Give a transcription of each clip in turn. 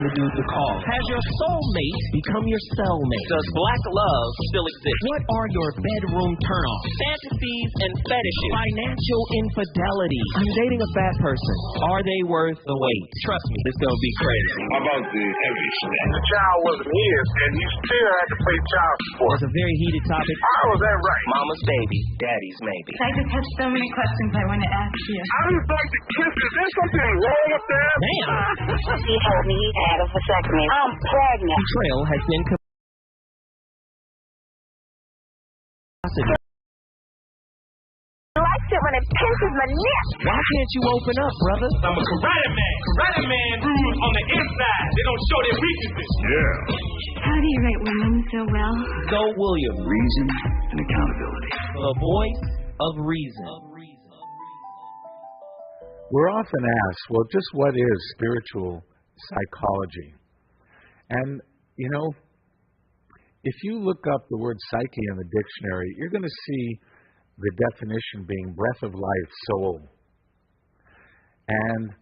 to do the call. Has your soulmate become your cellmate? Does black love still exist? What are your bedroom turnoffs? Fantasies and fetishes. Financial infidelity. I'm dating a fat person. Are they worth the wait? Trust me, it's gonna be crazy. How about the heavy stuff? The child wasn't his, and you still had to pay child support. It's a very heated topic. How was that right? Mama's baby, daddy's maybe. I just have so many questions I want to ask you. I just like to kiss. Is there something wrong with that? Ma'am. He told me he had a vasectomy. I'm pregnant. Betrayal has been I like it when it pinches my neck. Why can't you open up, brother? I'm a karate man. Karate man rules on the inside. They don't show their weaknesses. Yeah. How do you write women so well? Go William. Reason and accountability. The voice of reason. We're often asked, well, just what is spiritual psychology? And, you know, if you look up the word psyche in the dictionary, you're going to see the definition being breath of life, soul. And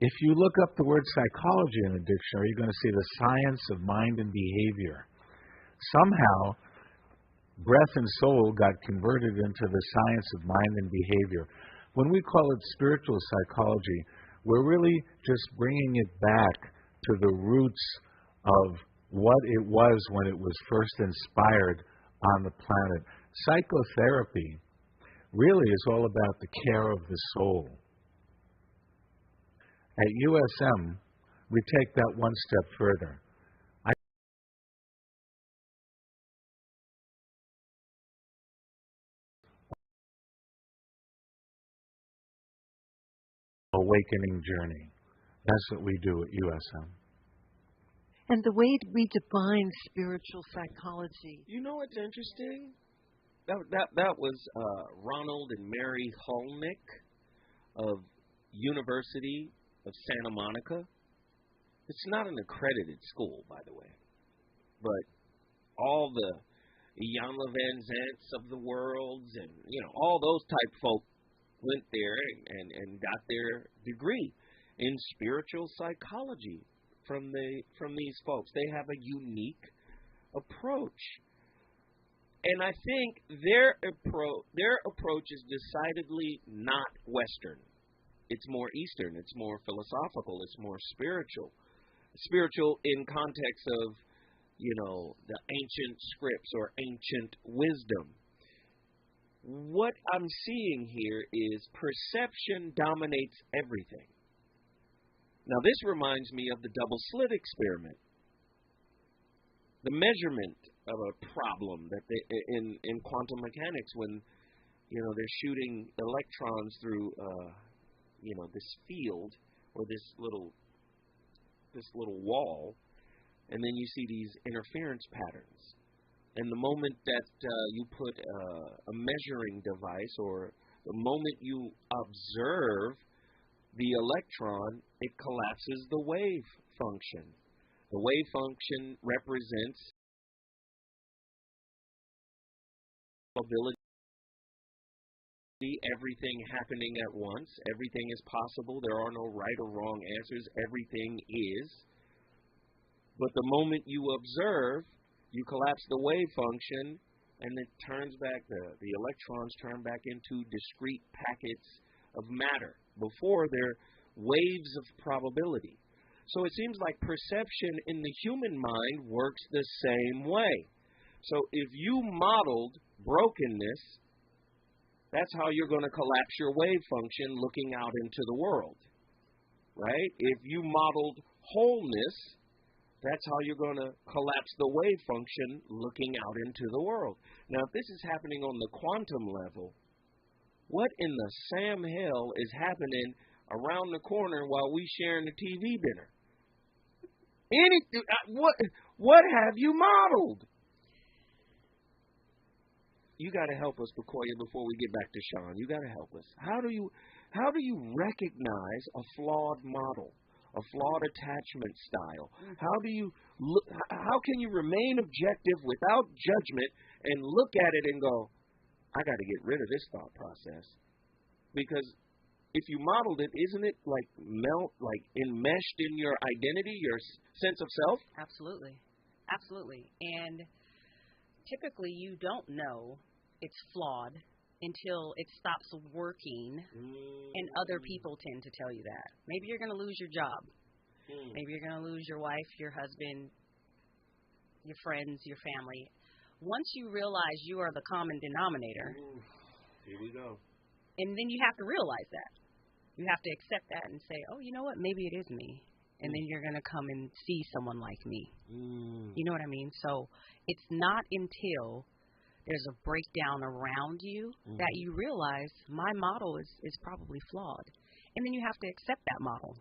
if you look up the word psychology in the dictionary, you're going to see the science of mind and behavior. Somehow, breath and soul got converted into the science of mind and behavior. When we call it spiritual psychology, we're really just bringing it back to the roots of what it was when it was first inspired on the planet. Psychotherapy really is all about the care of the soul. At USM, we take that one step further. Awakening journey. That's what we do at USM. And the way we define spiritual psychology. You know what's interesting? That was Ronald and Mary Hulnick of University of Santa Monica. It's not an accredited school, by the way. But all the Iyanla Van Zants of the worlds and, you know, all those type folk went there and got their degree in spiritual psychology from these folks. They have a unique approach. And I think their approach is decidedly not Western. It's more Eastern. It's more philosophical. It's more spiritual. Spiritual in context of, you know, the ancient scripts or ancient wisdom. What I'm seeing here is perception dominates everything. Now, this reminds me of the double slit experiment. The measurement of a problem that in quantum mechanics, when, you know, they're shooting electrons through, you know, this field or this little wall, and then you see these interference patterns. And the moment that you put a measuring device, or the moment you observe the electron, it collapses the wave function. The wave function represents ability, everything happening at once. Everything is possible. There are no right or wrong answers. Everything is. But the moment you observe, you collapse the wave function, and it turns back, the electrons turn back into discrete packets of matter. Before, they're waves of probability. So it seems like perception in the human mind works the same way. So if you modeled brokenness, that's how you're going to collapse your wave function looking out into the world, right? If you modeled wholeness, that's how you're going to collapse the wave function looking out into the world. Now, if this is happening on the quantum level, what in the Sam hell is happening around the corner while we sharing the TV dinner? What have you modeled? You got to help us, Bakoya, before we get back to Sean. You got to help us. How do you recognize a flawed model, a flawed attachment style? How can you remain objective without judgment and look at it and go, I got to get rid of this thought process? Because if you modeled it, isn't it like enmeshed in your identity, your sense of self? Absolutely. Absolutely. And typically you don't know it's flawed until it stops working, and other people tend to tell you that. Maybe you're going to lose your job. Maybe you're going to lose your wife, your husband, your friends, your family. Once you realize you are the common denominator, here we go. And then you have to realize that. You have to accept that and say, oh, you know what, maybe it is me. And then you're going to come and see someone like me. You know what I mean? So it's not until there's a breakdown around you that you realize my model is probably flawed. And then you have to accept that model,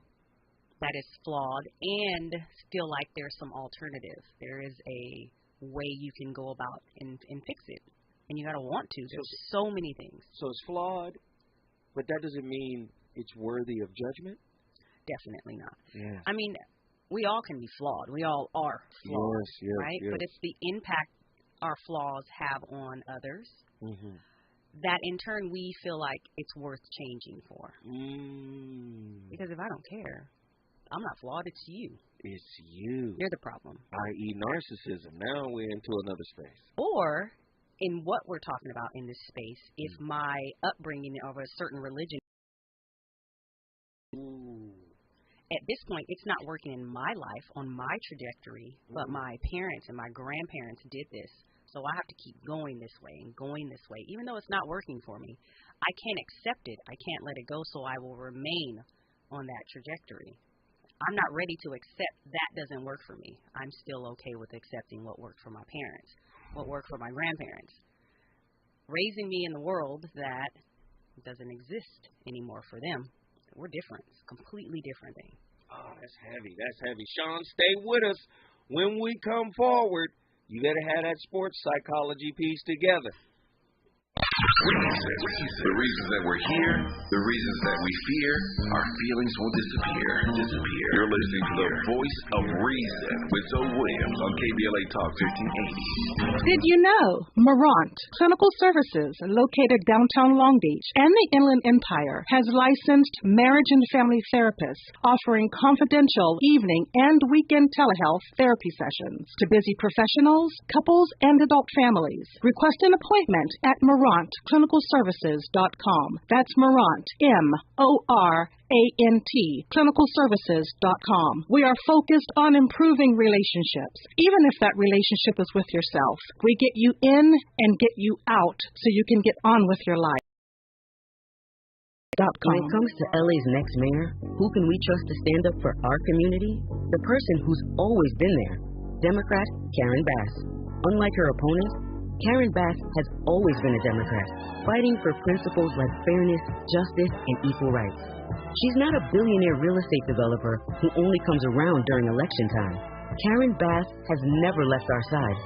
that it's flawed, and still like there's some alternative. There is a way you can go about and fix it. And you got to want to. There's so many things. So it's flawed, but that doesn't mean it's worthy of judgment? Definitely not. Yeah. I mean, we all can be flawed. We all are flawed, right? Yes. But it's the impact our flaws have on others that in turn we feel like it's worth changing for. Because if I don't care, I'm not flawed, it's you. It's you. You're the problem. I.e. narcissism. Now we're into another space. Or, in what we're talking about in this space, if my upbringing of a certain religion, at this point, it's not working in my life, on my trajectory, but my parents and my grandparents did this. So I have to keep going this way and going this way. Even though it's not working for me, I can't accept it. I can't let it go, so I will remain on that trajectory. I'm not ready to accept that doesn't work for me. I'm still okay with accepting what worked for my parents, what worked for my grandparents. Raising me in the world that doesn't exist anymore for them. We're different. It's a completely different thing. Oh, that's heavy. That's heavy. Sean, stay with us. When we come forward, you got to have that sports psychology piece together. The reasons that we're here, the reasons that we fear, our feelings will disappear. You're listening to the voice of reason with Zoe Williams on KBLA Talk 1580. Did you know Marant Clinical Services, located downtown Long Beach and the Inland Empire, has licensed marriage and family therapists offering confidential evening and weekend telehealth therapy sessions to busy professionals, couples, and adult families. Request an appointment at MarantClinicalServices.com. That's Marant, MORANT, clinicalservices.com. We are focused on improving relationships, even if that relationship is with yourself. We get you in and get you out so you can get on with your life. When it comes to LA's next mayor, who can we trust to stand up for our community? The person who's always been there, Democrat Karen Bass. Unlike her opponents, Karen Bass has always been a Democrat, fighting for principles like fairness, justice, and equal rights. She's not a billionaire real estate developer who only comes around during election time. Karen Bass has never left our side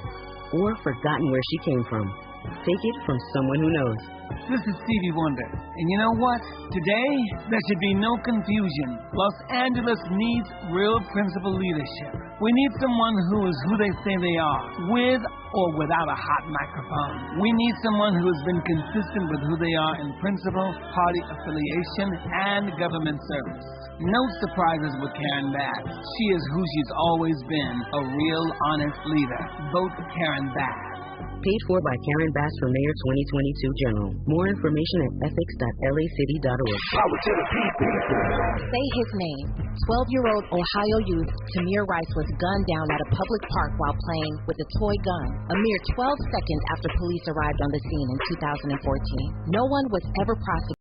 or forgotten where she came from. Take it from someone who knows. This is Stevie Wonder, and you know what? Today, there should be no confusion. Los Angeles needs real principled leadership. We need someone who is who they say they are, with or without a hot microphone. We need someone who has been consistent with who they are in principle, party affiliation, and government service. No surprises with Karen Bass. She is who she's always been, a real honest leader. Vote Karen Bass. Paid for by Karen Bass for Mayor 2022 General. More information at ethics.lacity.org. Power to the people. Say his name. 12-year-old Ohio youth Tamir Rice was gunned down at a public park while playing with a toy gun, a mere 12 seconds after police arrived on the scene in 2014. No one was ever prosecuted.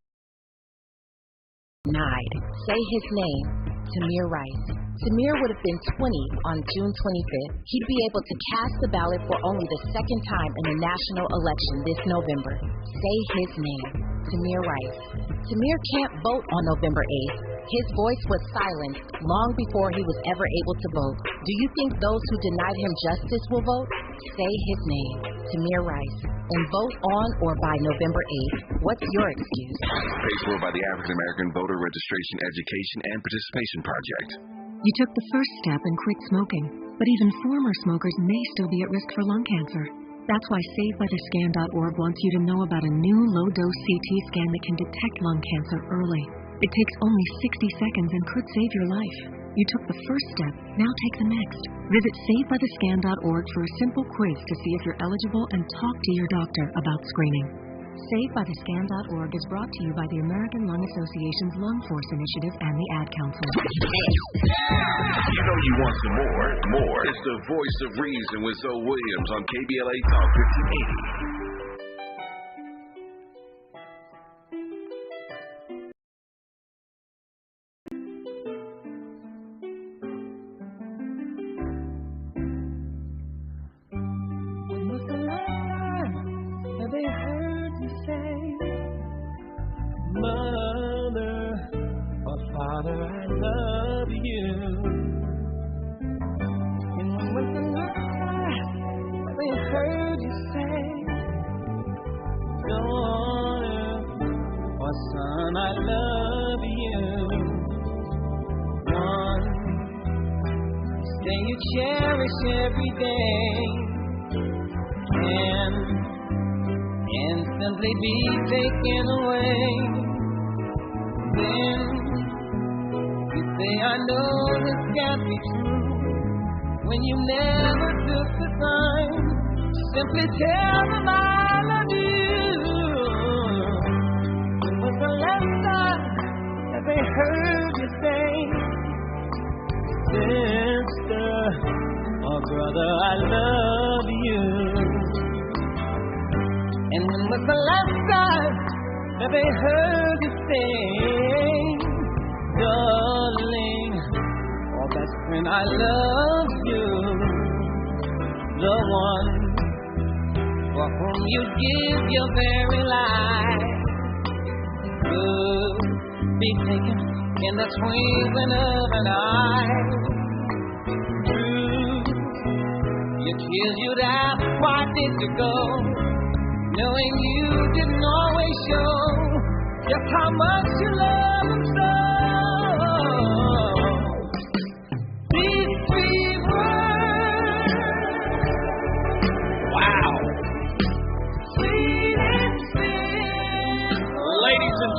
Denied. Say his name. Tamir Rice. Tamir would have been 20 on June 25th. He'd be able to cast the ballot for only the second time in a national election this November. Say his name. Tamir Rice. Tamir can't vote on November 8th. His voice was silenced long before he was ever able to vote. Do you think those who denied him justice will vote? Say his name. Tamir Rice. And vote on or by November 8th. What's your excuse? Paid for by the African American Voter Registration, Education, and Participation Project. You took the first step and quit smoking, but even former smokers may still be at risk for lung cancer. That's why SaveByTheScan.org wants you to know about a new low-dose CT scan that can detect lung cancer early. It takes only 60 seconds and could save your life. You took the first step, now take the next. Visit SaveByTheScan.org for a simple quiz to see if you're eligible and talk to your doctor about screening. SaveByTheScan.org is brought to you by the American Lung Association's Lung Force Initiative and the Ad Council. You know you want some more. It's the voice of reason with Zoe Williams on KBLA Talk 1580.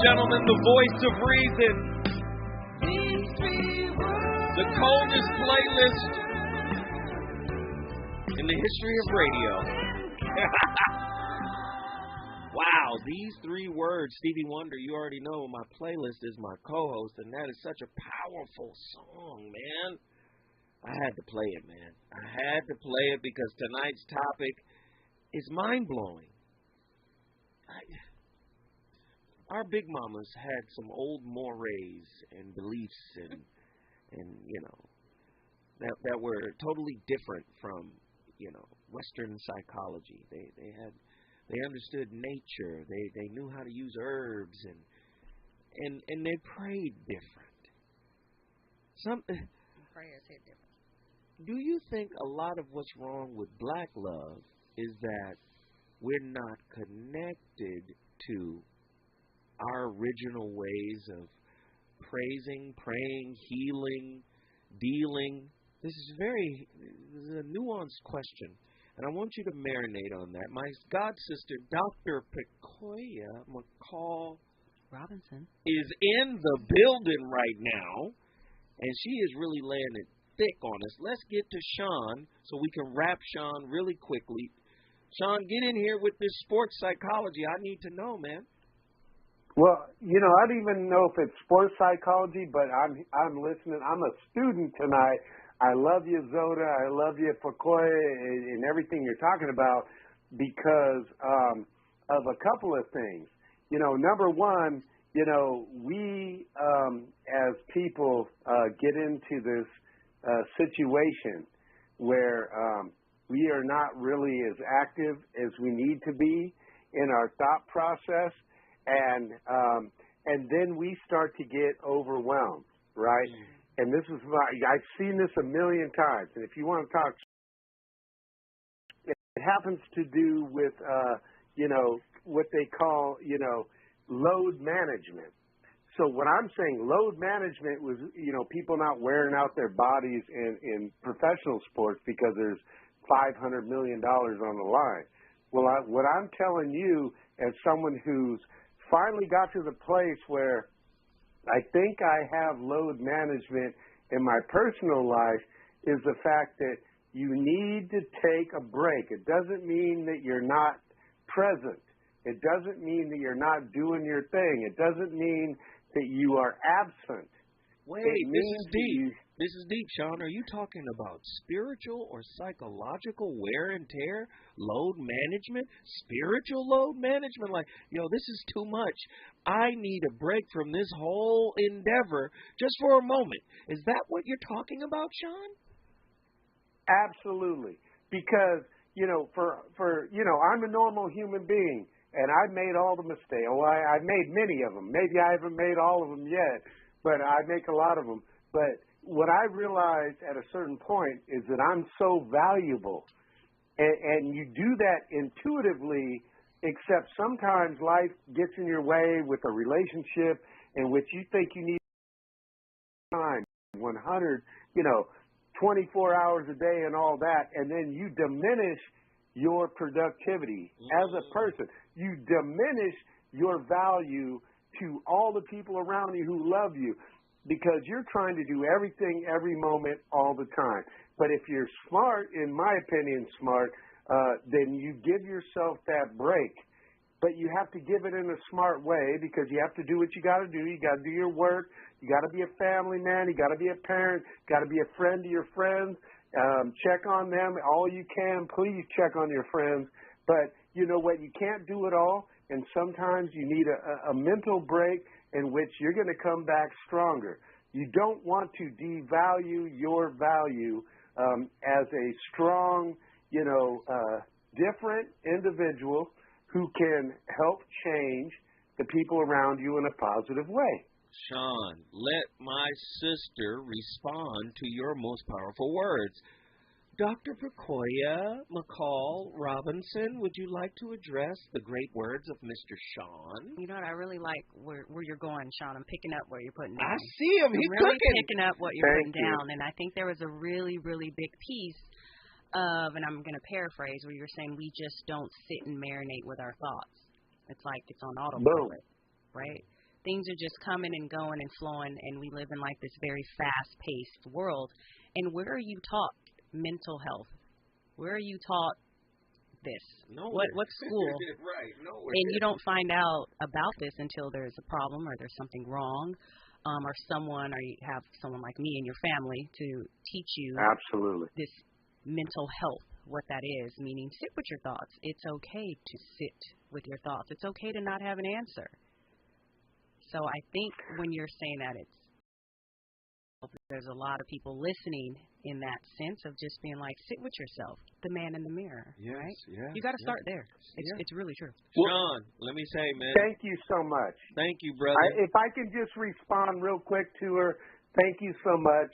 Gentlemen, the voice of reason. The coldest playlist in the history of radio. Wow, these three words, Stevie Wonder, you already know my playlist is my co-host, and that is such a powerful song, man. I had to play it, man. I had to play it because tonight's topic is mind-blowing. Our big mamas had some old mores and beliefs and you know, that were totally different from, you know, Western psychology. They understood nature. They knew how to use herbs and they prayed different. Prayers hit different. Do you think a lot of what's wrong with black love is that we're not connected to our original ways of praising, praying, healing, dealing? This is a nuanced question, and I want you to marinate on that. My god sister, Dr. Pecoya McCall Robinson, is in the building right now, and she is really laying it thick on us. Let's get to Sean so we can wrap Sean really quickly. Sean, get in here with this sports psychology. I need to know, man. Well, you know, I don't even know if it's sports psychology, but I'm listening. I'm a student tonight. I love you, Zoda. I love you, Pecoya, and everything you're talking about because of a couple of things. You know, number one, you know, we as people get into this situation where we are not really as active as we need to be in our thought process. And then we start to get overwhelmed, right? And this is why I've seen this a million times. And if you want to talk, it happens to do with, you know, what they call, you know, load management. So what I'm saying, load management was, you know, people not wearing out their bodies in professional sports because there's $500 million on the line. Well, what I'm telling you as someone who's finally got to the place where I think I have load management in my personal life is the fact that you need to take a break. It doesn't mean that you're not present. It doesn't mean that you're not doing your thing. It doesn't mean that you are absent. Wait, this is deep. This is deep, Sean. Are you talking about spiritual or psychological wear and tear, load management, spiritual load management? Like, this is too much. I need a break from this whole endeavor just for a moment. Is that what you're talking about, Sean? Absolutely. Because, I'm a normal human being, and I've made all the mistakes. Well, I've made many of them. Maybe I haven't made all of them yet, but I make a lot of them. But what I realized at a certain point is that I'm so valuable, and you do that intuitively, except sometimes life gets in your way with a relationship in which you think you need time, 100, 24 hours a day and all that, and then you diminish your productivity as a person. You diminish your value to all the people around you who love you, because you're trying to do everything every moment all the time. But if you're smart, in my opinion, then you give yourself that break. But you have to give it in a smart way, because you have to do what you got to do. You got to do your work. You got to be a family man. You got to be a parent. Got to be a friend to your friends. Check on them all you can. Please check on your friends. But you know what? You can't do it all. And sometimes you need a mental break in which you're going to come back stronger. You don't want to devalue your value as a strong, different individual who can help change the people around you in a positive way. Sean, let my sister respond to your most powerful words. Dr. Pecoya McCall Robinson, would you like to address the great words of Mr. Sean? You know what? I really like where you're going, Sean. I'm picking up what you're putting down. I see him. He's really cooking. Picking up what you're putting down. And I think there was a really, really big piece of, and I'm going to paraphrase, where you're saying we just don't sit and marinate with our thoughts. It's like it's on autopilot, right? Things are just coming and going and flowing, and we live in like this very fast-paced world. And where are you taught mental health? Where are you taught this? Nowhere. What school? Right, nowhere. And you don't find out about this until there's a problem or there's something wrong, or you have someone like me in your family to teach you absolutely this mental health, what that is, meaning sit with your thoughts. It's okay to sit with your thoughts. It's okay to not have an answer. So I think when you're saying that, there's a lot of people listening in that sense of just being like, sit with yourself, the man in the mirror, right? Yes, you got to start there. It's really true. Sean, let me say, man. Thank you so much. Thank you, brother. If I can just respond real quick to her, thank you so much.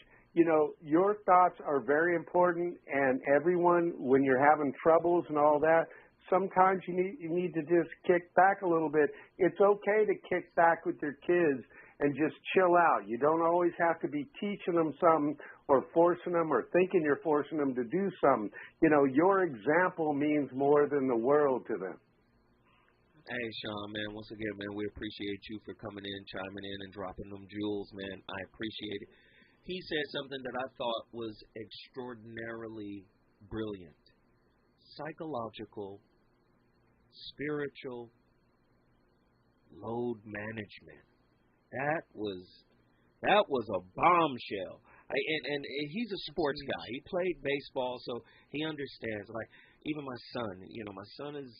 Your thoughts are very important, and everyone, when you're having troubles and all that, sometimes you need to just kick back a little bit. It's okay to kick back with your kids and just chill out. You don't always have to be teaching them something or forcing them or thinking you're forcing them to do something. Your example means more than the world to them. Hey, Sean, man, once again, man, we appreciate you for coming in, chiming in, and dropping them jewels, man. I appreciate it. He said something that I thought was extraordinarily brilliant. Psychological, spiritual, load management. That was a bombshell. And he's a sports guy. He played baseball, so he understands. Like, even my son, my son is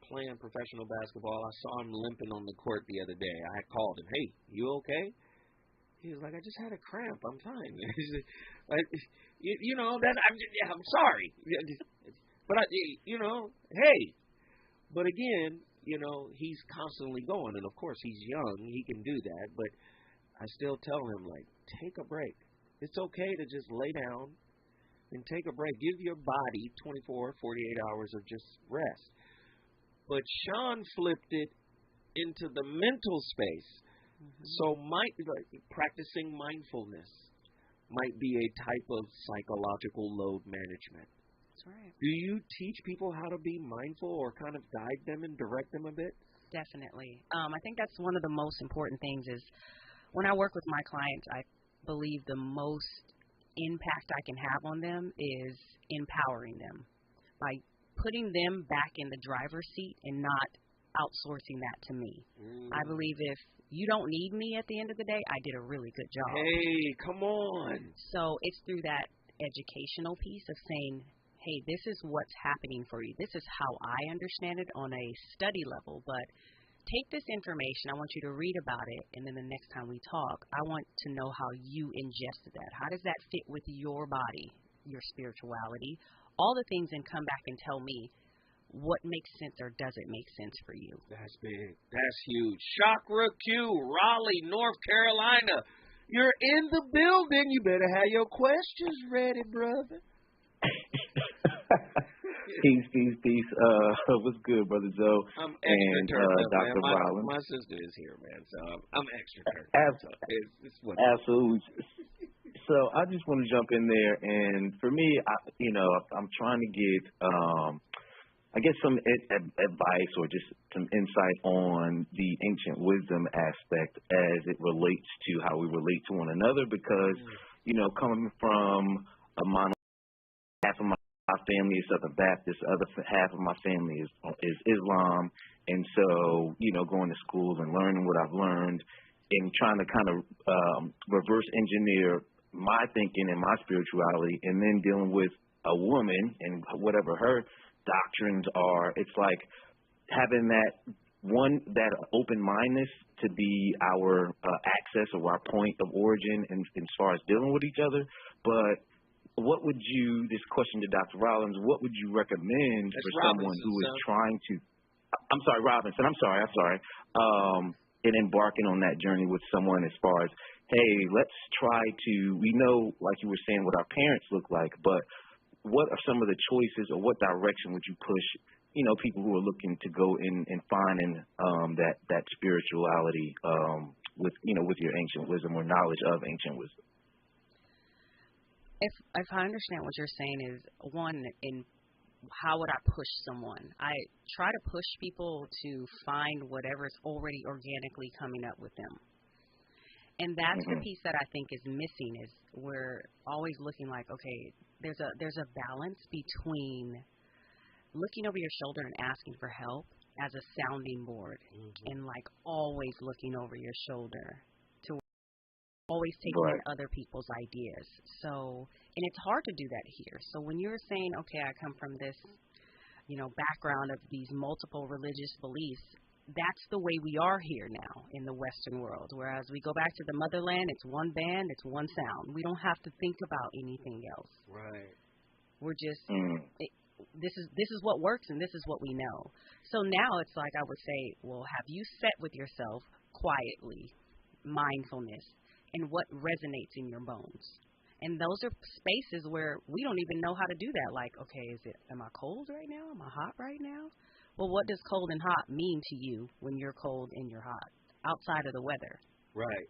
playing professional basketball. I saw him limping on the court the other day. I called him, hey, you okay? He was like, I just had a cramp. I'm fine. I'm sorry. But, hey. But again, he's constantly going. And, of course, he's young. He can do that. But I still tell him, take a break. It's okay to just lay down and take a break. Give your body 24, 48 hours of just rest. But Sean flipped it into the mental space. Mm-hmm. So practicing mindfulness might be a type of psychological load management. That's right. Do you teach people how to be mindful or kind of guide them and direct them a bit? Definitely. I think that's one of the most important things is when I work with my clients, I believe the most impact I can have on them is empowering them by putting them back in the driver's seat and not outsourcing that to me. I believe if you don't need me at the end of the day, I did a really good job. Hey, come on. So it's through that educational piece of saying, hey, this is what's happening for you. This is how I understand it on a study level, but take this information. I want you to read about it, and then the next time we talk, I want to know how you ingested that. How does that fit with your body, your spirituality, all the things, and come back and tell me what makes sense or doesn't make sense for you. That's big. That's huge. Chakra Q, Raleigh, North Carolina. You're in the building. You better have your questions ready, brother. Peace. What's good, Brother Joe? I'm extra turned up, Dr. man. Rollins. My sister is here, man, so I'm extra turned up. So Absolutely. So I just want to jump in there, and for me, I'm trying to get, I guess, some advice or just some insight on the ancient wisdom aspect as it relates to how we relate to one another, because, coming from half of my family is Southern Baptist, the other half of my family is Islam, and so, going to school and learning what I've learned and trying to kind of reverse engineer my thinking and my spirituality, and then dealing with a woman and whatever her doctrines are, it's like having that open-mindedness to be our access or our point of origin in as far as dealing with each other. But what would you, this question to Dr. Rollins, what would you recommend for someone who is trying to, I'm sorry, Robinson, I'm sorry, in embarking on that journey with someone as far as, hey, let's try to, we know, like you were saying, what our parents look like, but what are some of the choices, or what direction would you push, people who are looking to go in and finding that spirituality with your ancient wisdom or knowledge of ancient wisdom? If I understand what you're saying is, one, in how would I push someone? I try to push people to find whatever's already organically coming up with them. And that's the piece that I think is missing, is we're always looking like, okay, there's a balance between looking over your shoulder and asking for help as a sounding board, and like always looking over your shoulder to always taking in other people's ideas. So, and it's hard to do that here. So when you're saying, okay, I come from this, background of these multiple religious beliefs, that's the way we are here now in the Western world. Whereas we go back to the motherland, it's one band, it's one sound. We don't have to think about anything else. Right. We're just, this is what works, and this is what we know. So now it's like I would say, well, have you sat with yourself quietly, mindfulness, and what resonates in your bones? And those are spaces where we don't even know how to do that. Like, okay, am I cold right now? Am I hot right now? Well, what does cold and hot mean to you when you're cold and you're hot, outside of the weather? Right.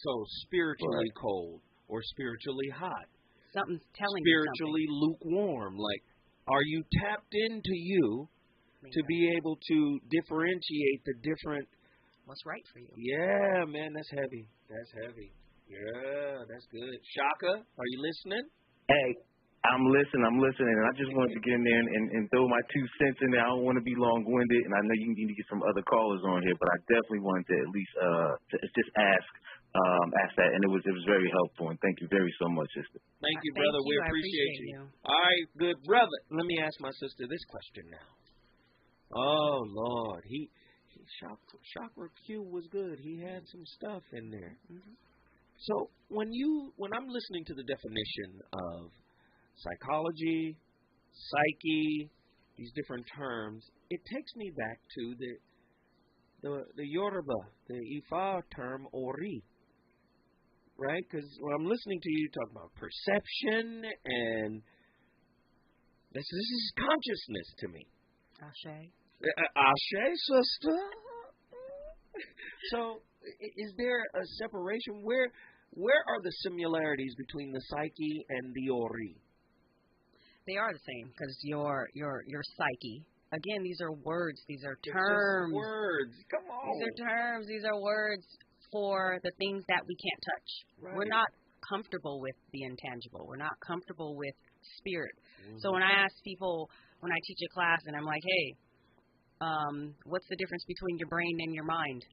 So spiritually cold or spiritually hot. Something's telling spiritually you something. Lukewarm. Like, are you tapped into you to be able to differentiate the different... What's right for you? Yeah, man, that's heavy. Yeah, that's good. Shaka, are you listening? Hey, I'm listening, and I just wanted to get in there and throw my 2 cents in there. I don't want to be long-winded, and I know you need to get some other callers on here, but I definitely wanted to at least just ask that, and it was very helpful, and thank you very so much, sister. Thank you, brother. We appreciate you. All right, good brother. Let me ask my sister this question now. Oh Lord, Chakra Q was good. He had some stuff in there. So when I'm listening to the definition of psychology, psyche, these different terms, it takes me back to the Yoruba, the Ifa term ori, right? Because when I'm listening to you talk about perception, and this is consciousness to me. Ashe. Ashe, sister. So is there a separation? Where are the similarities between the psyche and the ori? They are the same, because your psyche, again, these are words, these are terms. Words, come on. These are terms, these are words for the things that we can't touch. Right. We're not comfortable with the intangible. We're not comfortable with spirit. So when I ask people, when I teach a class and I'm like, hey, what's the difference between your brain and your mind?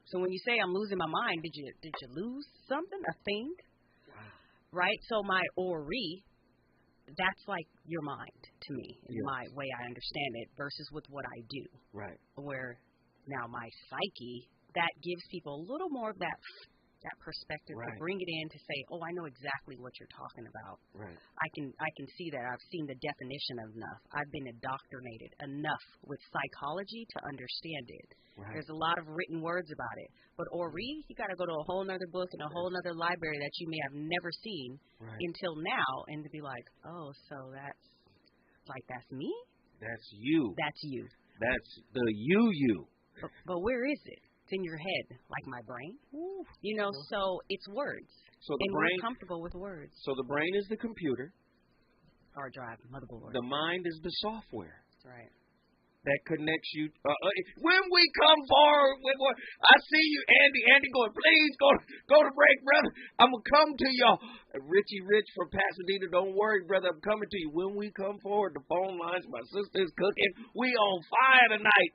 So when you say I'm losing my mind, did you lose something, a thing? Wow. Right? So my ori, that's like your mind to me, in my way I understand it, versus with what I do. Right. Where now my psyche, that gives people a little more of that perspective to bring it in to say, oh, I know exactly what you're talking about. Right. I can see that. I've seen the definition of enough. I've been indoctrinated enough with psychology to understand it. Right. There's a lot of written words about it. But Ori, you got to go to a whole other book and a whole other library that you may have never seen until now, and to be like, oh, so that's me? That's you. That's you. That's the you. But where is it? It's in your head, like my brain. Ooh. You know, so it's words. So the and brain, we're comfortable with words. So the brain is the computer. Hard drive, motherboard. The mind is the software. That's right. That connects you. When we come forward, I see you, Andy. Andy going, please go to break, brother. I'm going to come to y'all. Richie Rich from Pasadena, don't worry, brother. I'm coming to you. When we come forward, the phone lines, my sister's cooking. We on fire tonight.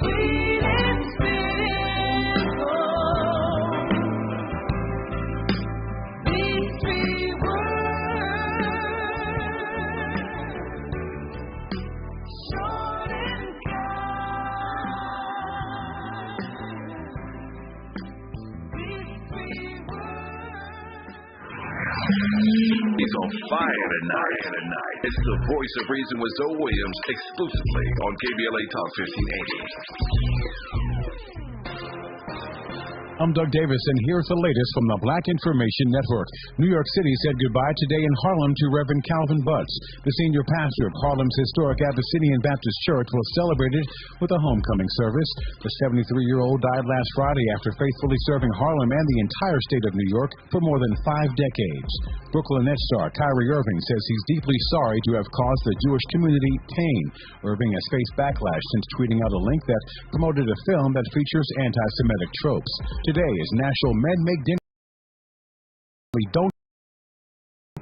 Sweet and these three words, short and kind. These three words. He's on fire tonight. It's the voice of reason with Zoe Williams, exclusively on KBLA Talk 1580. I'm Doug Davis, and here's the latest from the Black Information Network. New York City said goodbye today in Harlem to Reverend Calvin Butts. The senior pastor of Harlem's historic Abyssinian Baptist Church was celebrated with a homecoming service. The 73-year-old died last Friday after faithfully serving Harlem and the entire state of New York for more than 5 decades. Brooklyn Nets star Kyrie Irving says he's deeply sorry to have caused the Jewish community pain. Irving has faced backlash since tweeting out a link that promoted a film that features anti-Semitic tropes. Today is National Men Make Dinner. We don't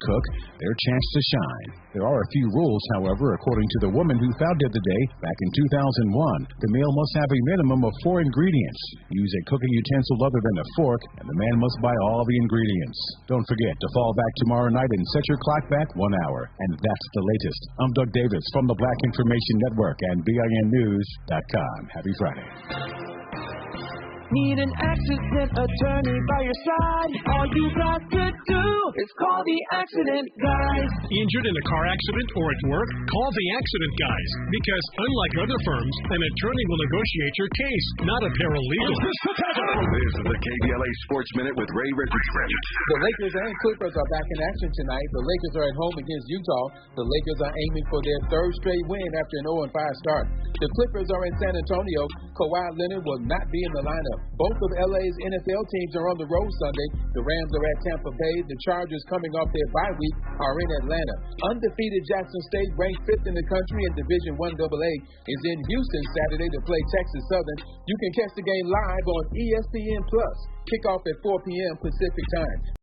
cook, their chance to shine. There are a few rules, however, according to the woman who founded the day back in 2001. The meal must have a minimum of 4 ingredients. Use a cooking utensil other than a fork, and the man must buy all the ingredients. Don't forget to fall back tomorrow night and set your clock back 1 hour. And that's the latest. I'm Doug Davis from the Black Information Network and BINnews.com. Happy Friday. Need an accident attorney by your side? All you got to do is call the accident guys. Injured in a car accident or at work? Call the accident guys. Because unlike other firms, an attorney will negotiate your case, not a paralegal. This is the KBLA Sports Minute with Ray Richardson. The Lakers and Clippers are back in action tonight. The Lakers are at home against Utah. The Lakers are aiming for their 3rd straight win after an 0-5 start. The Clippers are in San Antonio. Kawhi Leonard will not be in the lineup. Both of LA's NFL teams are on the road Sunday. The Rams are at Tampa Bay. The Chargers, coming off their bye week, are in Atlanta. Undefeated Jackson State, ranked 5th in the country in Division I AA, is in Houston Saturday to play Texas Southern. You can catch the game live on ESPN+. Kickoff at 4 p.m. Pacific time.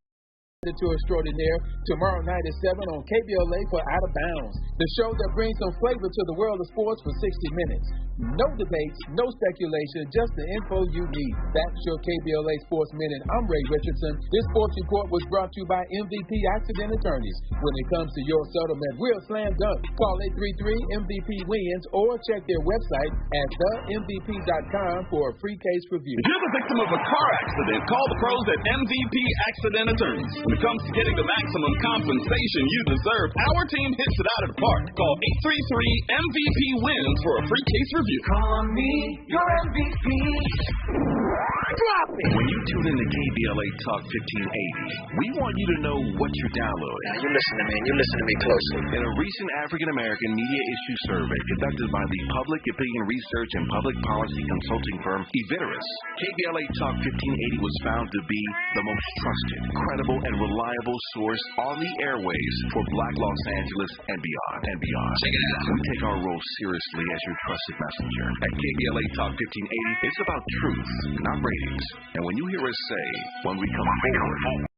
To extraordinaire tomorrow night at 7 on KBLA for Out of Bounds, the show that brings some flavor to the world of sports for 60 minutes. No debates, no speculation, just the info you need. That's your KBLA Sports Minute. I'm Ray Richardson. This sports report was brought to you by MVP Accident Attorneys. When it comes to your settlement, we're a slam dunk. Call 833-MVP-WINS or check their website at themvp.com for a free case review. If you're the victim of a car accident, call the pros at MVP Accident Attorneys. When it comes to getting the maximum compensation you deserve, our team hits it out of the park. Call 833-MVP-WINS for a free case review. Call me your MVP. Drop it. When you tune in to KBLA Talk 1580, we want you to know what you're downloading. Now, you listen to me, and you listen to me closely. In a recent African-American media issue survey conducted by the Public Opinion Research and Public Policy Consulting firm Eviderus, KBLA Talk 1580 was found to be the most trusted, credible, and and reliable source on the airwaves for Black Los Angeles and beyond. Check it out. We take our role seriously as your trusted messenger. At KBLA Talk 1580, it's about truth, not ratings. And when you hear us say, when we come forward,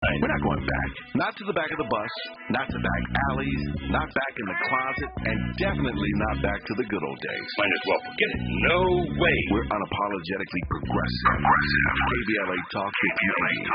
we're not going back. Not to the back of the bus, not to back alleys, not back in the closet, and definitely not back to the good old days. Might as well forget it. No way. We're unapologetically progressive. KBLA Talk 1580.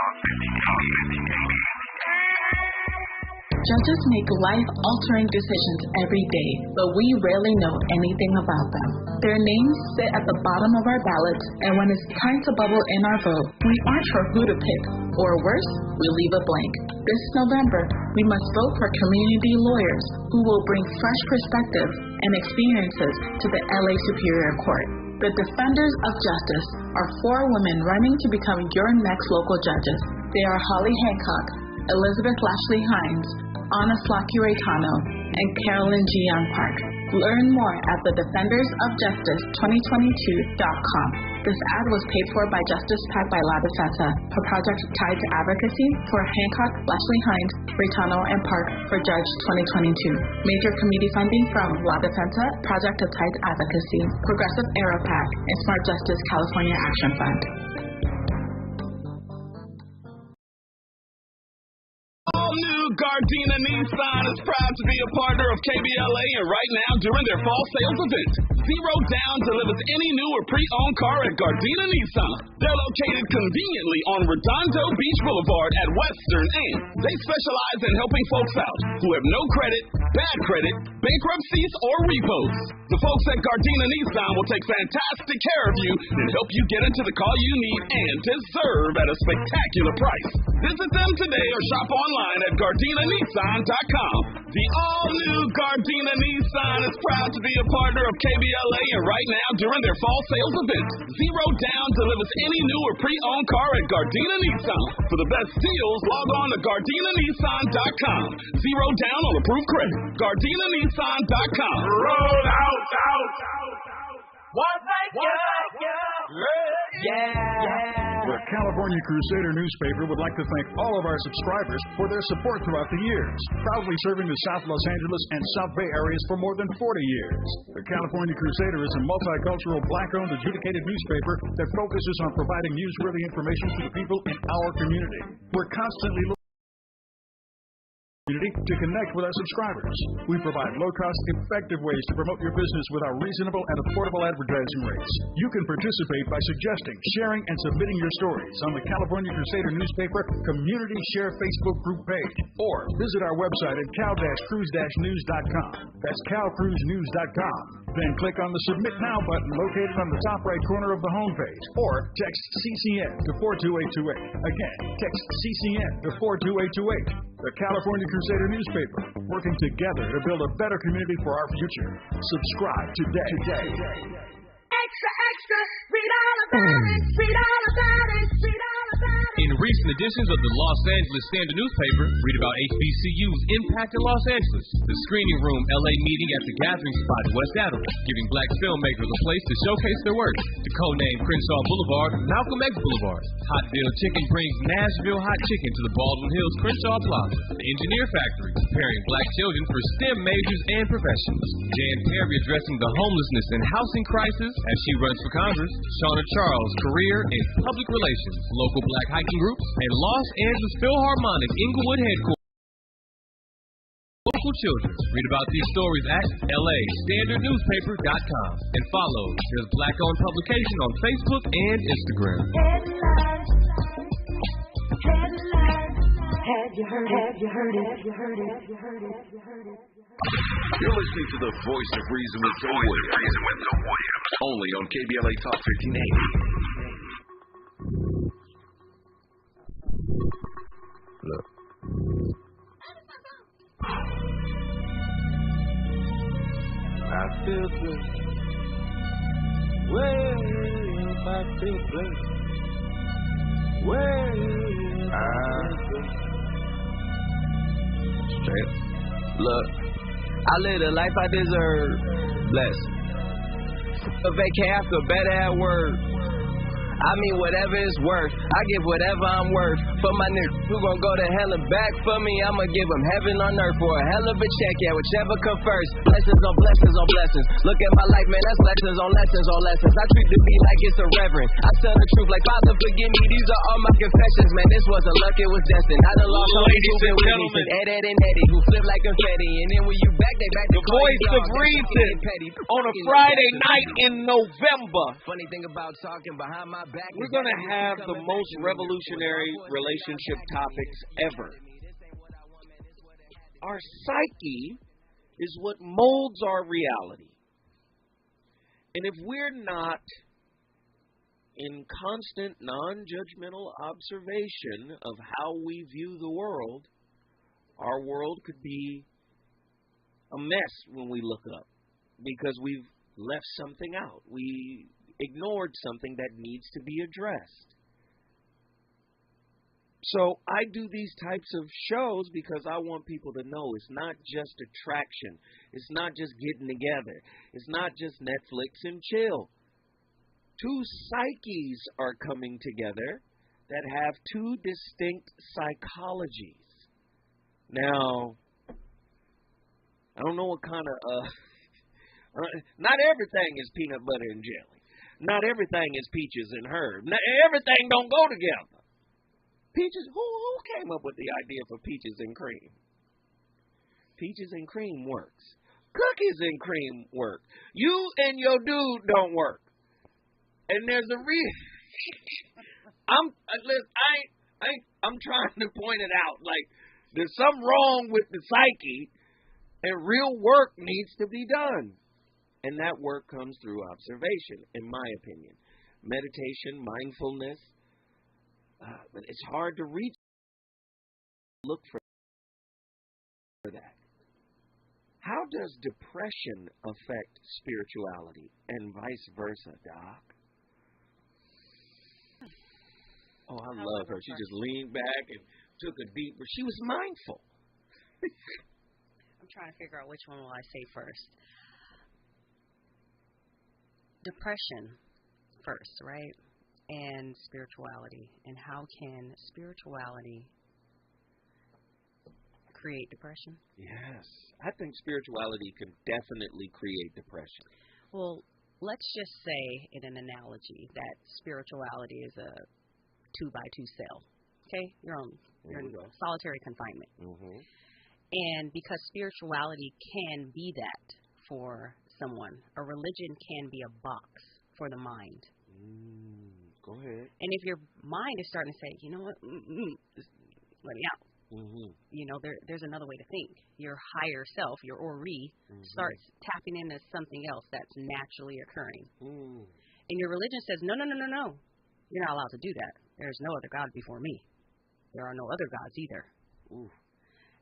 Judges make life-altering decisions every day, but we rarely know anything about them. Their names sit at the bottom of our ballots, and when it's time to bubble in our vote, we aren't sure who to pick, or worse, we leave it blank. This November, we must vote for community lawyers who will bring fresh perspectives and experiences to the LA Superior Court. The Defenders of Justice are 4 women running to become your next local judges. They are Holly Hancock, Elizabeth Lashley Hines, Anna Slaki-Raytano, and Carolyn G. Young Park. Learn more at thedefendersofjustice2022.com. This ad was paid for by Justice PAC by La Defensa, a project tied to advocacy for Hancock, Lashley Hines, Raytano, and Park for Judge 2022. Major committee funding from La Defensa, Project of Tied Advocacy, Progressive Era PAC, and Smart Justice California Action Fund. All-new Gardena Nissan is proud to be a partner of KBLA, and right now, during their fall sales event, 0 down delivers any new or pre-owned car at Gardena Nissan. They're located conveniently on Redondo Beach Boulevard at Western, and they specialize in helping folks out who have no credit, bad credit, bankruptcies, or repos. The folks at Gardena Nissan will take fantastic care of you and help you get into the car you need and deserve at a spectacular price. Visit them today or shop online at GardinaNissan.com. The all-new Gardena Nissan is proud to be a partner of KBLA, and right now, during their fall sales event, 0 down delivers any new or pre-owned car at Gardena Nissan. For the best deals, log on to GardinaNissan.com. 0 down on approved credit. GardinaNissan.com. Roll out. One thank you. The California Crusader newspaper would like to thank all of our subscribers for their support throughout the years, proudly serving the South Los Angeles and South Bay areas for more than 40 years. The California Crusader is a multicultural, black-owned, adjudicated newspaper that focuses on providing newsworthy information to the people in our community. We're constantly looking to connect with our subscribers. We provide low-cost, effective ways to promote your business with our reasonable and affordable advertising rates. You can participate by suggesting, sharing, and submitting your stories on the California Crusader newspaper Community Share Facebook group page, or visit our website at cal-cruise-news.com. That's calcruisenews.com. Then click on the Submit Now button located on the top right corner of the homepage, or text CCN to 42828. Again, text CCN to 42828. The California Crusader newspaper, working together to build a better community for our future. Subscribe today. Extra, read all about it, read all about it, read all about it. In recent editions of the Los Angeles Standard newspaper, read about HBCU's impact in Los Angeles, the Screening Room LA meeting at the Gathering Spot in West Adams, giving black filmmakers a place to showcase their work. The codename Crenshaw Boulevard, Malcolm X Boulevard. Hotville Chicken brings Nashville hot chicken to the Baldwin Hills Crenshaw Plaza. The Engineer Factory, preparing black children for STEM majors and professions. Jan Perry addressing the homelessness and housing crisis as she runs for Congress. Shauna Charles, career in public relations, local black hiking groups, and Los Angeles Philharmonic Inglewood headquarters. Local children. Read about these stories at LAStandardNewspaper.com and follow this black-owned publication on Facebook and Instagram. Have you heard it? You're listening to the voice of reason with Joe Williams. Only on KBLA Talk 1580. Look. I feel good. Well, I feel good. Well, I feel good. Straight. Look, I live the life I deserve. Blessed. A vacay after better at work. I mean, whatever it's worth, I give whatever I'm worth. For my niggas who gon' go to hell and back for me, I'ma give them heaven on earth for a hell of a check, yeah, whichever come first. Blessings on blessings on blessings. Look at my life, man, that's lessons on lessons on lessons. I treat the beat like it's a reverend. I tell the truth like, Father, forgive me, these are all my confessions, man, this wasn't luck, it was destined. I done lost homies who been with me since Ed and Eddie, who flip like confetti, and then when you back, they back to the voice of reason on a Friday night in November. Funny thing about talking behind my back, we're going to have the most revolutionary relationship topics ever. Our psyche is what molds our reality. And if we're not in constant non-judgmental observation of how we view the world, our world could be a mess when we look up because we've left something out. We ignored something that needs to be addressed. So I do these types of shows because I want people to know it's not just attraction. It's not just getting together. It's not just Netflix and chill. Two psyches are coming together that have two distinct psychologies. Now, I don't know what kind of... not everything is peanut butter and jelly. Not everything is peaches and herb. Not everything don't go together. Peaches, who came up with the idea for peaches and cream? Peaches and cream works. Cookies and cream work. You and your dude don't work. And there's a reason. I'm trying to point it out. Like, there's something wrong with the psyche, and real work needs to be done. And that work comes through observation, in my opinion. Meditation, mindfulness. But it's hard to reach. Look for that. How does depression affect spirituality and vice versa, Doc? Oh, I love her. She just leaned back and took a deep breath. She was mindful. I'm trying to figure out which one will I say first. Depression first, right? And spirituality. And how can spirituality create depression? Yes. I think spirituality can definitely create depression. Well, let's just say in an analogy that spirituality is a 2x2 cell. Okay? You're in solitary confinement. Mm-hmm. And because spirituality can be that for someone, a religion can be a box for the mind. Go ahead. And if your mind is starting to say, you know what, just let me out. Mm-hmm. You know, there's another way to think. Your higher self, your Ori, starts tapping into something else that's naturally occurring. And your religion says, no. You're not allowed to do that. There's no other God before me. There are no other gods either.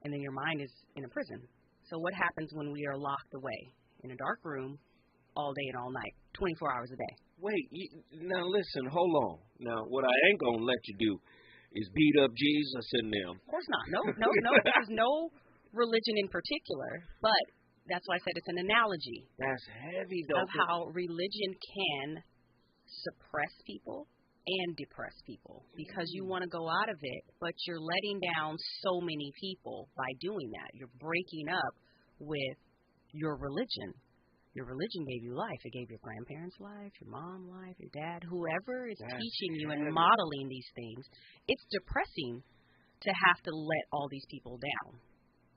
And then your mind is in a prison. So what happens when we are locked away in a dark room all day and all night, 24 hours a day? Wait, now listen, hold on. Now, what I ain't going to let you do is beat up Jesus and them. Of course not. No. There's no religion in particular, but that's why I said it's an analogy. That's heavy, though. Of how religion can suppress people and depress people because you want to go out of it, but you're letting down so many people by doing that. You're breaking up with your religion. Your religion gave you life. It gave your grandparents life, your mom life, your dad, whoever is teaching you and modeling these things. It's depressing to have to let all these people down.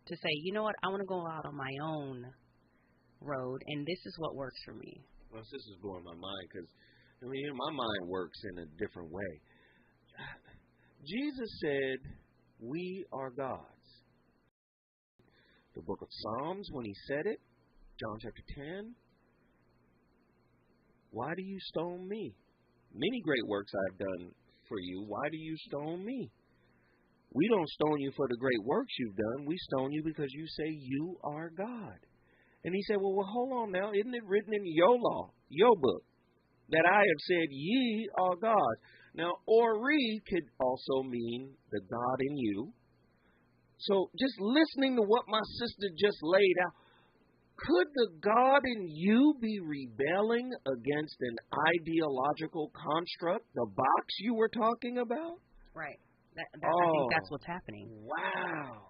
To say, you know what, I want to go out on my own road, and this is what works for me. Well, this is blowing my mind because, I mean, my mind works in a different way. Jesus said, we are gods. The book of Psalms, when he said it, John chapter 10, why do you stone me? Many great works I've done for you. Why do you stone me? We don't stone you for the great works you've done. We stone you because you say you are God. And he said, well, hold on now. Isn't it written in your law, your book, that I have said ye are God? Now, Ori could also mean the God in you. So just listening to what my sister just laid out, could the God in you be rebelling against an ideological construct, the box you were talking about? Right. I think that's what's happening. Wow.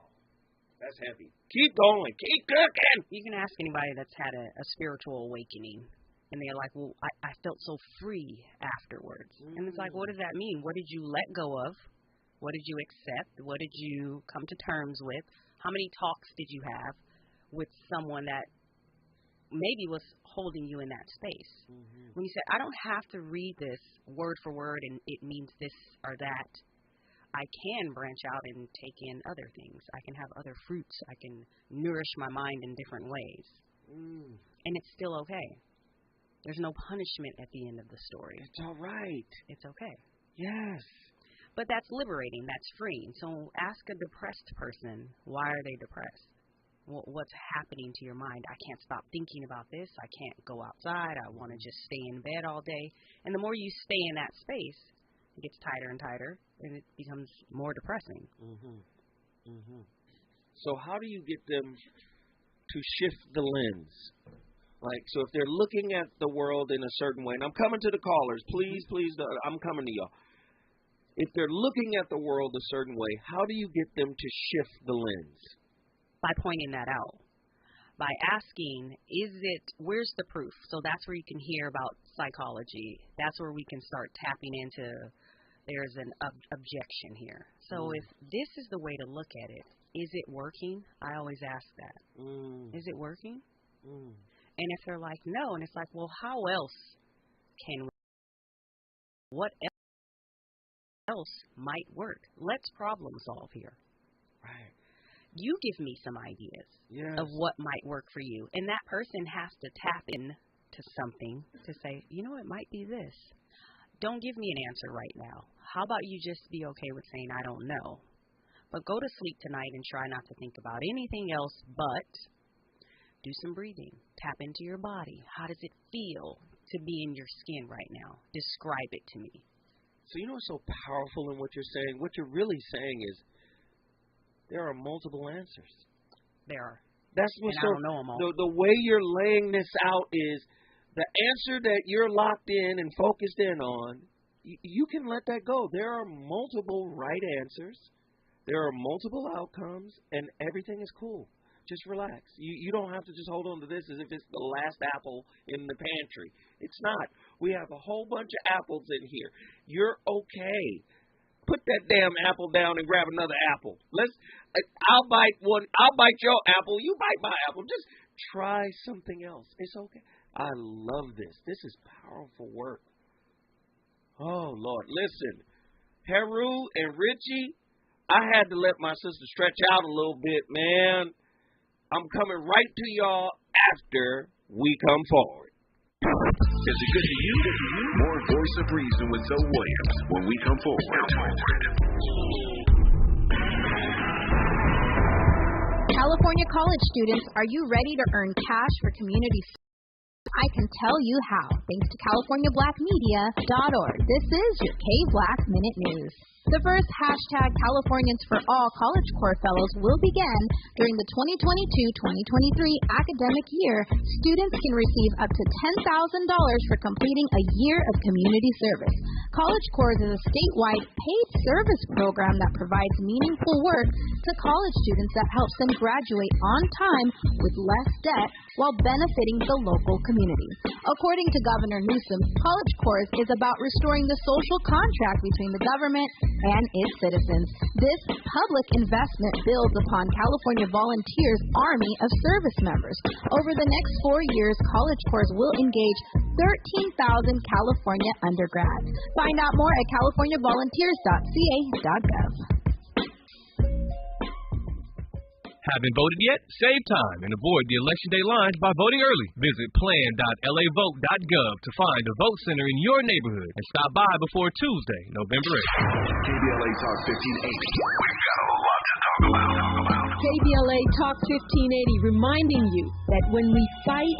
That's heavy. Keep going. Keep cooking. You can ask anybody that's had a spiritual awakening, and they're like, well, I felt so free afterwards. And it's like, what does that mean? What did you let go of? What did you accept? What did you come to terms with? How many talks did you have with someone that maybe was holding you in that space? When you said, I don't have to read this word for word and it means this or that, I can branch out and take in other things. I can have other fruits. I can nourish my mind in different ways. And it's still okay. There's no punishment at the end of the story. It's all right. It's okay. Yes. But that's liberating. That's freeing. So ask a depressed person, why are they depressed? What's happening to your mind? I can't stop thinking about this. I can't go outside. I want to just stay in bed all day. And the more you stay in that space, it gets tighter and tighter, and it becomes more depressing. So how do you get them to shift the lens? Like, so if they're looking at the world in a certain way, and I'm coming to the callers, please, I'm coming to y'all. If they're looking at the world a certain way, how do you get them to shift the lens? By pointing that out. By asking, where's the proof? So that's where you can hear about psychology. That's where we can start tapping into, there's an objection here. So if this is the way to look at it, is it working? I always ask that. Is it working? And if they're like, no, and it's like, well, how else can we, what else might work? Let's problem solve here. Right. You give me some ideas of what might work for you. And that person has to tap in to something to say, you know, it might be this. Don't give me an answer right now. How about you just be okay with saying, I don't know. But go to sleep tonight and try not to think about anything else but do some breathing. Tap into your body. How does it feel to be in your skin right now? Describe it to me. So you know what's so powerful in what you're saying? What you're really saying is there are multiple answers. There are. That's what's I don't know them all. The way you're laying this out is the answer that you're locked in and focused in on, you can let that go. There are multiple right answers. There are multiple outcomes, and everything is cool. Just relax. You don't have to just hold on to this as if it's the last apple in the pantry. It's not. We have a whole bunch of apples in here. You're okay. Put that damn apple down and grab another apple. I'll bite one. I'll bite your apple. You bite my apple. Just try something else. It's okay. I love this. This is powerful work. Oh, Lord. Listen, Heru and Richie, I had to let my sister stretch out a little bit, man. I'm coming right to y'all after we come forward. Is it good to you? More Voice of Reason with Zoe Williams when we come forward. California college students, are you ready to earn cash for community service? I can tell you how, thanks to CaliforniaBlackMedia.org. This is your K-Black Minute News. The first hashtag Californians for All College Corps Fellows will begin during the 2022-2023 academic year. Students can receive up to $10,000 for completing a year of community service. College Corps is a statewide paid service program that provides meaningful work to college students that helps them graduate on time with less debt while benefiting the local community. According to Governor Newsom, College Corps is about restoring the social contract between the government and its citizens. This public investment builds upon California Volunteers' army of service members. Over the next 4 years, College Corps will engage 13,000 California undergrads. Find out more at californiavolunteers.ca.gov. Haven't voted yet? Save time and avoid the election day lines by voting early. Visit plan.lavote.gov to find a vote center in your neighborhood and stop by before Tuesday, November 8th. KBLA Talk 1580. We've got a lot to talk about. KBLA Talk 1580 reminding you that when we fight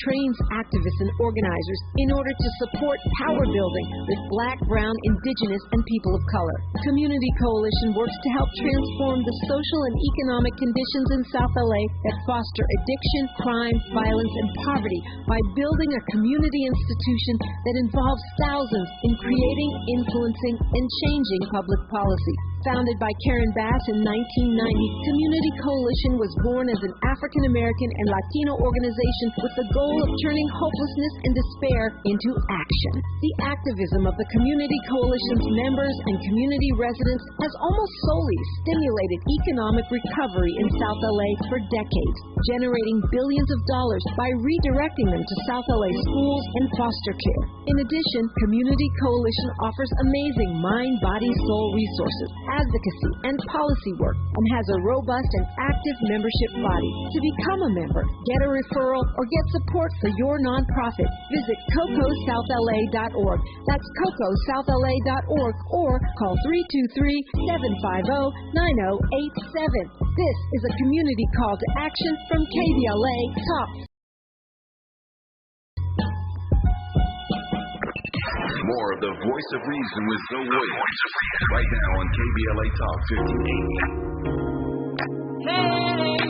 trains activists and organizers in order to support power building with Black, Brown, Indigenous, and people of color. Community Coalition works to help transform the social and economic conditions in South LA that foster addiction, crime, violence, and poverty by building a community institution that involves thousands in creating, influencing, and changing public policy. Founded by Karen Bass in 1990, Community Coalition was born as an African American and Latino organization with the goal of turning hopelessness and despair into action. The activism of the Community Coalition's members and community residents has almost solely stimulated economic recovery in South LA for decades, generating billions of dollars by redirecting them to South LA schools and foster care. In addition, Community Coalition offers amazing mind, body, soul resources, advocacy, and policy work, and has a robust and active membership body. To become a member, get a referral, or get support for your nonprofit, visit CocoSouthLA.org. That's CocoSouthLA.org, or call 323-750-9087. This is a community call to action from KBLA Talk. More of the Voice of Reason with Zoe Williams right now on KBLA Talk 1580. Hey,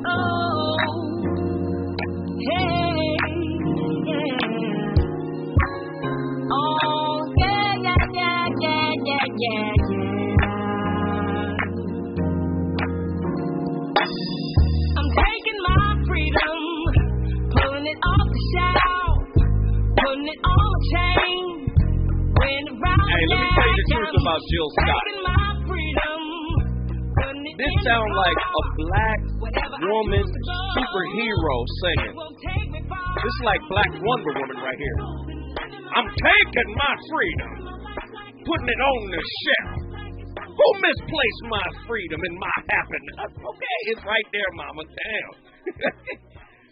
oh, hey, yeah. Oh, yeah, yeah, yeah, yeah, yeah, yeah, yeah. I'm taking my freedom, pulling it off the shelf, putting it on a chain. Hey, let me tell you the truth about Jill Scott. This sounds like a black woman superhero singing. This is like Black Wonder Woman right here. I'm taking my freedom, putting it on the shelf. Who misplaced my freedom and my happiness? Okay, it's right there, mama. Damn.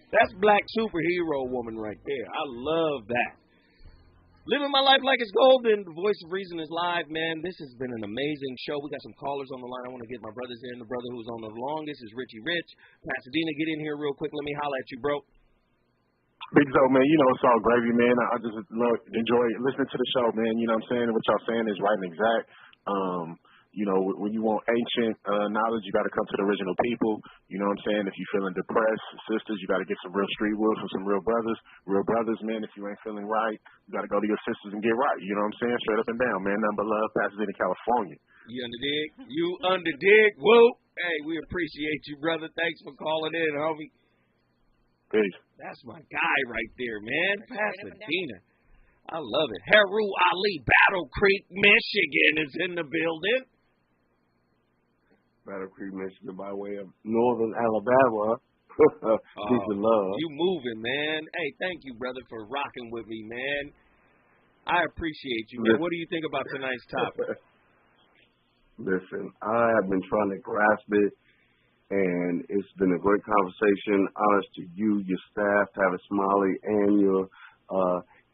That's Black superhero woman right there. I love that. Living my life like it's golden. The Voice of Reason is live, man. This has been an amazing show. We got some callers on the line. I want to get my brothers in. The brother who's on the longest is Richie Rich. Pasadena, get in here real quick. Let me holler at you, bro. Big Zo, man, you know it's all gravy, man. I just enjoy listening to the show, man. You know what I'm saying? What y'all saying is right and exact. You know, when you want ancient knowledge, you got to come to the original people. You know what I'm saying? If you're feeling depressed, sisters, you got to get some real street wolves from some real brothers. Real brothers, man, if you ain't feeling right, you got to go to your sisters and get right. You know what I'm saying? Straight up and down, man. Nothing but love, Pasadena, California. You underdig? You underdig? Whoa. Hey, we appreciate you, brother. Thanks for calling in, homie. Peace. That's my guy right there, man. Pasadena. I love it. Heru Ali, Battle Creek, Michigan is in the building. Battle Creek, Michigan, by way of northern Alabama. Peace and love. You moving, man. Hey, thank you, brother, for rocking with me, man. I appreciate you, man. What do you think about tonight's topic? Listen, I have been trying to grasp it, and it's been a great conversation. Honest to you, your staff, Tavis Smiley, and your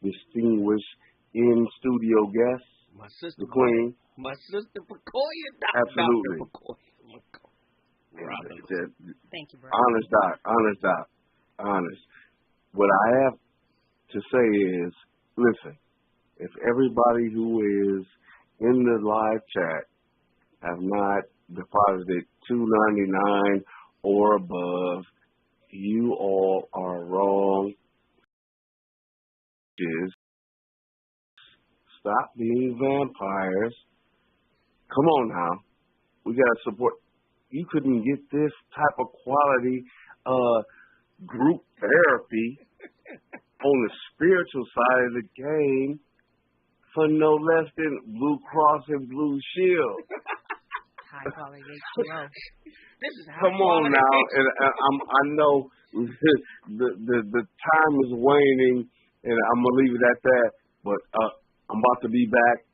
distinguished in-studio guests. My sister, the Queen. My sister, Pacoya. Absolutely. Dr. Pacoya. Thank you, bro. Honest, Doc. What I have to say is, listen, if everybody who is in the live chat have not deposited $2.99 or above, you all are wrong. Stop being vampires. Come on now. We got to support. You couldn't get this type of quality group therapy on the spiritual side of the game for no less than Blue Cross and Blue Shield. High quality HGO. Come on now, and I know the time is waning, and I'm gonna leave it at that. But I'm about to be back.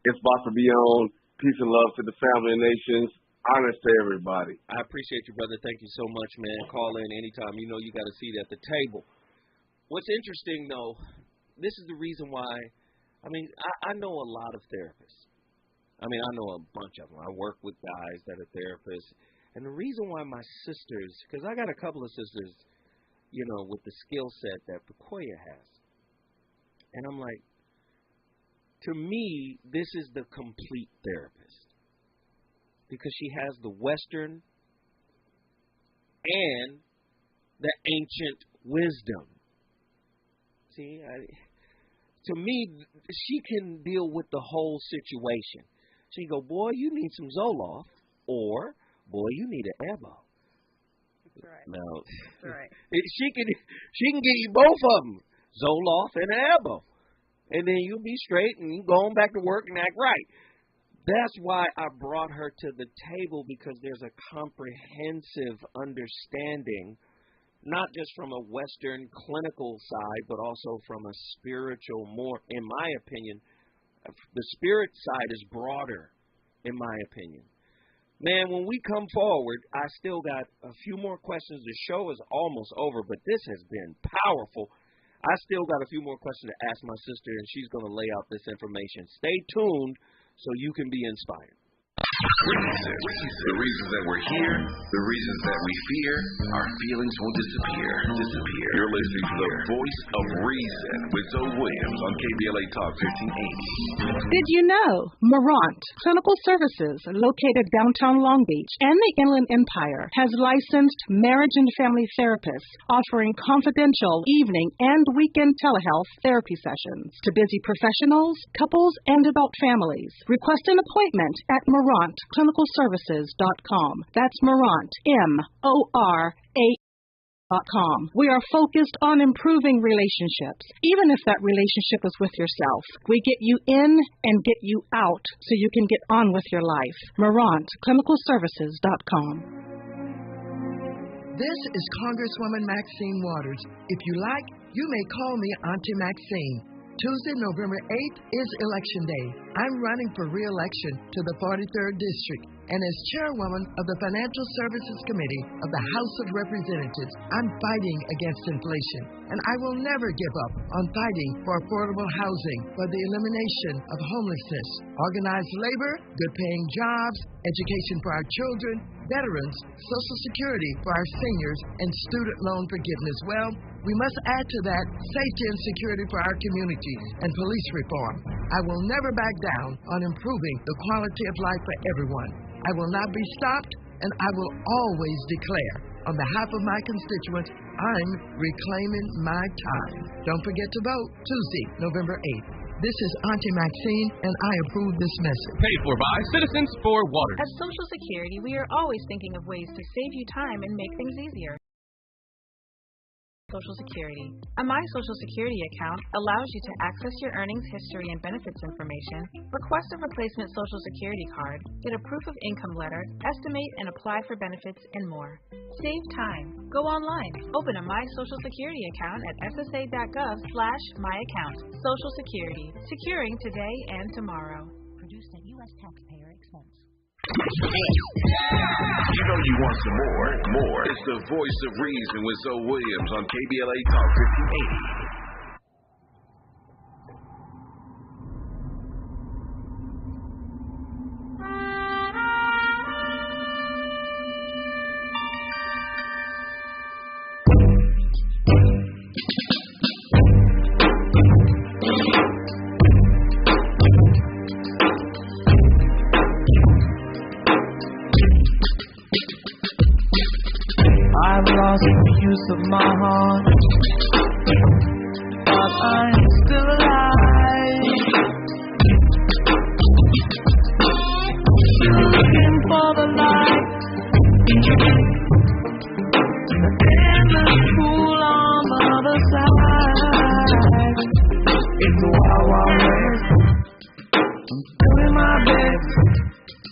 It's about to be on. Peace and love to the family and nations. Honest to everybody. I appreciate you, brother. Thank you so much, man. Call in anytime. You know you got a seat at the table. What's interesting, though, this is the reason why. I mean, I know a lot of therapists. I mean, I know a bunch of them. I work with guys that are therapists. And the reason why my sisters, because I got a couple of sisters with the skill set that Pacoya has. And I'm like, to me, this is the complete therapist. Because she has the Western and the ancient wisdom. See, to me, she can deal with the whole situation. She go, boy, you need some Zoloft, or boy, you need an Ebo. That's right. No, That's right. She can give you both of them, Zoloft and an Ebo, and then you'll be straight and you go on back to work and act right. That's why I brought her to the table, because there's a comprehensive understanding, not just from a Western clinical side, but also from a spiritual, more, in my opinion, the spirit side is broader, in my opinion. Man, when we come forward, I still got a few more questions. The show is almost over, but this has been powerful. I still got a few more questions to ask my sister, and she's going to lay out this information. Stay tuned so you can be inspired. The reasons that we're here, the reasons that we fear, our feelings will disappear. You're listening to the Voice of Reason with Zoe Williams on KBLA Talk 1580. Did you know Marant Clinical Services, located downtown Long Beach and the Inland Empire, has licensed marriage and family therapists offering confidential evening and weekend telehealth therapy sessions to busy professionals, couples, and adult families. Request an appointment at MarantClinicalServices.com. That's Marant, MORA.com. We are focused on improving relationships, even if that relationship is with yourself. We get you in and get you out so you can get on with your life. MarantClinicalServices.com. This is Congresswoman Maxine Waters. If you like, you may call me Auntie Maxine. Tuesday, November 8th is Election Day. I'm running for re-election to the 43rd District, and as chairwoman of the Financial Services Committee of the House of Representatives, I'm fighting against inflation, and I will never give up on fighting for affordable housing, for the elimination of homelessness, organized labor, good-paying jobs, education for our children, veterans, Social Security for our seniors, and student loan forgiveness. Well, we must add to that safety and security for our communities and police reform. I will never back down on improving the quality of life for everyone. I will not be stopped, and I will always declare, on behalf of my constituents, I'm reclaiming my time. Don't forget to vote Tuesday, November 8th. This is Auntie Maxine, and I approve this message. Paid for by Citizens for Water. At Social Security, we are always thinking of ways to save you time and make things easier. Social Security. A My Social Security account allows you to access your earnings history and benefits information, request a replacement Social Security card, get a proof of income letter, estimate and apply for benefits, and more. Save time. Go online. Open a My Social Security account at ssa.gov/myaccount. Social Security. Securing today and tomorrow. Produced at U.S. taxpayer expense. You know you want some more. It's the Voice of Reason with Zoe Williams on KBLA Talk 1580. I've lost the use of my heart, but I'm still alive. Still looking for the light, the endless pool on the other side. It's a wild, wild west. I'm doing my best.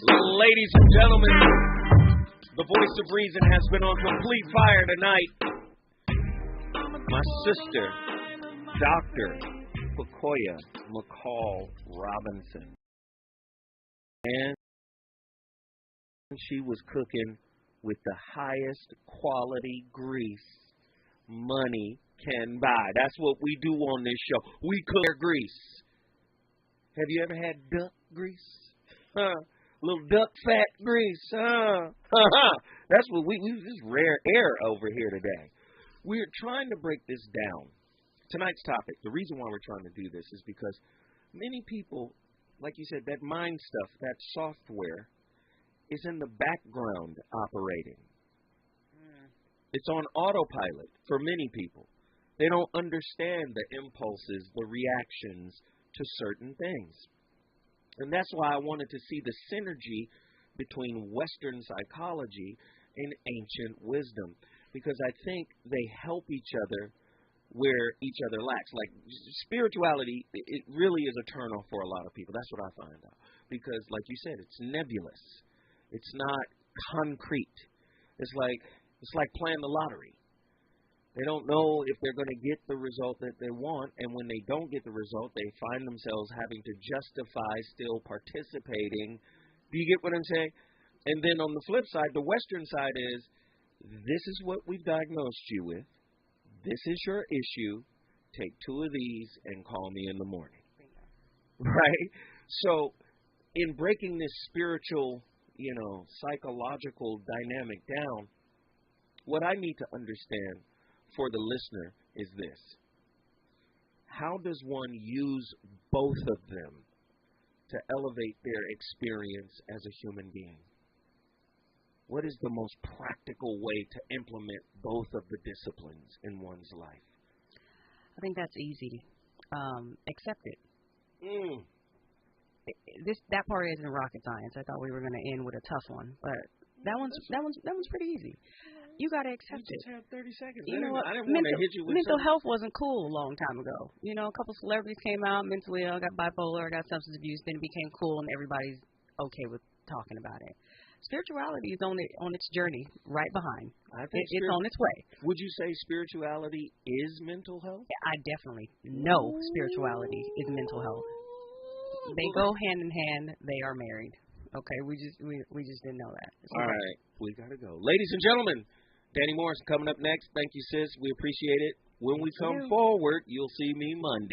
Ladies and gentlemen, the Voice of Reason has been on complete fire tonight. My sister, Dr. Pacoya McCall Robinson. And she was cooking with the highest quality grease money can buy. That's what we do on this show. We cook grease. Have you ever had duck grease? Little duck fat grease, That's what we this is rare air over here today. we're trying to break this down. Tonight's topic, the reason why we're trying to do this is because many people, like you said, that mind stuff, that software, is in the background operating. It's on autopilot for many people. They don't understand the impulses, the reactions to certain things. And that's why I wanted to see the synergy between Western psychology and ancient wisdom, because I think they help each other where each other lacks. Like spirituality, it really is a turnoff for a lot of people. That's what I find out. Because, like you said, it's nebulous. It's not concrete. It's like playing the lottery. They don't know if they're going to get the result that they want, and when they don't get the result, they find themselves having to justify still participating. Do you get what I'm saying? And then on the flip side, the Western side is, this is what we've diagnosed you with. This is your issue. Take 2 of these and call me in the morning. Right? So in breaking this spiritual, psychological dynamic down, what I need to understand for the listener is this. How does one use both of them to elevate their experience as a human being? What is the most practical way to implement both of the disciplines in one's life? I think that's easy. Accept it. That part isn't rocket science. I thought we were going to end with a tough one, but that one's pretty easy. You got to accept it. You just have 30 seconds. You know what? I didn't want to hit you with mental something. health wasn't cool a long time ago. A couple celebrities came out mentally ill, got bipolar, got substance abuse, then it became cool, and everybody's okay with talking about it. Spirituality is on its journey right behind. It's on its way. Would you say spirituality is mental health? I definitely know spirituality is mental health. They go hand in hand. They are married. Okay, we just didn't know that. All right, we gotta go, ladies and gentlemen. Danny Morris coming up next. Thank you, sis. We appreciate it. When we come forward, you'll see me Monday.